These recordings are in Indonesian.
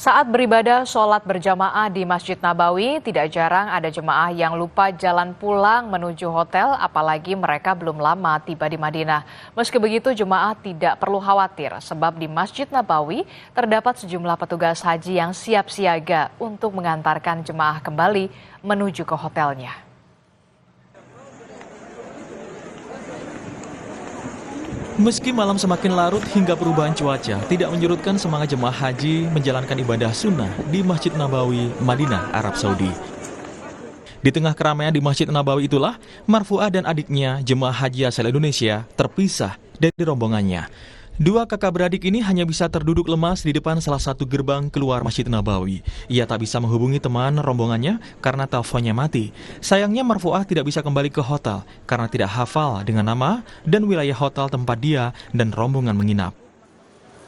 Saat beribadah sholat berjamaah di Masjid Nabawi, tidak jarang ada jemaah yang lupa jalan pulang menuju hotel, apalagi mereka belum lama tiba di Madinah. Meski begitu, jemaah tidak perlu khawatir, sebab di Masjid Nabawi terdapat sejumlah petugas haji yang siap siaga untuk mengantarkan jemaah kembali menuju ke hotelnya. Meski malam semakin larut hingga perubahan cuaca tidak menyurutkan semangat jemaah haji menjalankan ibadah sunnah di Masjid Nabawi, Madinah, Arab Saudi. Di tengah keramaian di Masjid Nabawi itulah, Marfuah dan adiknya, jemaah haji asal Indonesia, terpisah dari rombongannya. Dua kakak beradik ini hanya bisa terduduk lemas di depan salah satu gerbang keluar Masjid Nabawi. Ia tak bisa menghubungi teman rombongannya karena teleponnya mati. Sayangnya Marfuah tidak bisa kembali ke hotel karena tidak hafal dengan nama dan wilayah hotel tempat dia dan rombongan menginap.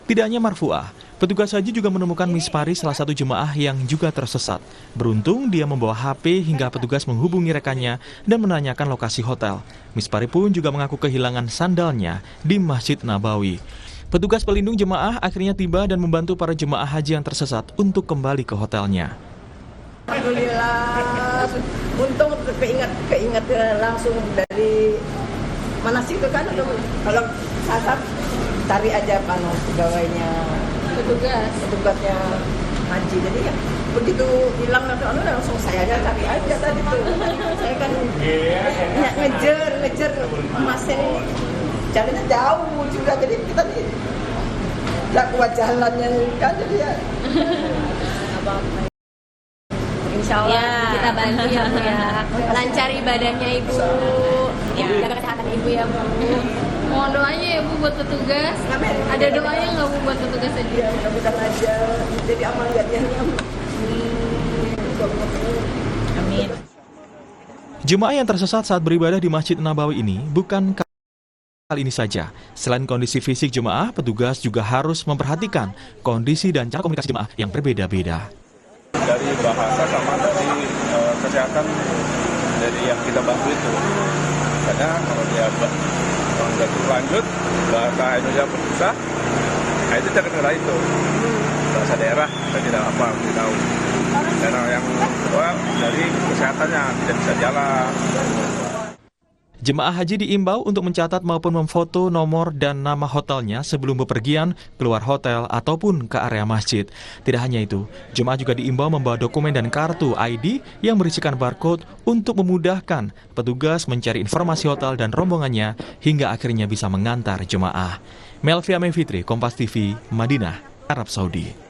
Tidak hanya Marfuah, petugas haji juga menemukan Mispari, salah satu jemaah yang juga tersesat. Beruntung dia membawa HP hingga petugas menghubungi rekannya dan menanyakan lokasi hotel. Mispari pun juga mengaku kehilangan sandalnya di Masjid Nabawi. Petugas pelindung jemaah akhirnya tiba dan membantu para jemaah haji yang tersesat untuk kembali ke hotelnya. Alhamdulillah, untung keinget langsung dari mana sih ke kan? Kalau sasar cari aja pegawainya petugasnya haji, jadi ya begitu hilang langsung saya aja cari aja tadi tuh. Saya kan ngejar masnya ini jalannya jauh juga, jadi kita nggak kuat jalannya kan, jadi ya Insya Allah kita bantu ya Bu ya, lancar ibadahnya Ibu, jaga kesehatan Ibu ya Bu. Mohon doanya ya Bu buat petugas. Ada doanya nggak Bu buat petugas aja? Ya mudah-mudahan aja jadi amal niatnya. Amin. Jemaah yang tersesat saat beribadah di Masjid Nabawi ini bukan kali ini saja. Selain kondisi fisik jemaah, petugas juga harus memperhatikan kondisi dan cara komunikasi jemaah yang berbeda-beda. Dari bahasa sama dari kesehatan dari yang kita bantu itu. Karena kalau dia lanjut bahasa Indonesia bersusah, nah itu jangan kena itu. Bahasa daerah kita tidak apa, tidak tahu. Karena yang kedua dari kesehatannya tidak bisa jalan. Jemaah haji diimbau untuk mencatat maupun memfoto nomor dan nama hotelnya sebelum bepergian keluar hotel ataupun ke area masjid. Tidak hanya itu, jemaah juga diimbau membawa dokumen dan kartu ID yang berisikan barcode untuk memudahkan petugas mencari informasi hotel dan rombongannya hingga akhirnya bisa mengantar jemaah. Melvia Mevitri, Kompas TV, Madinah, Arab Saudi.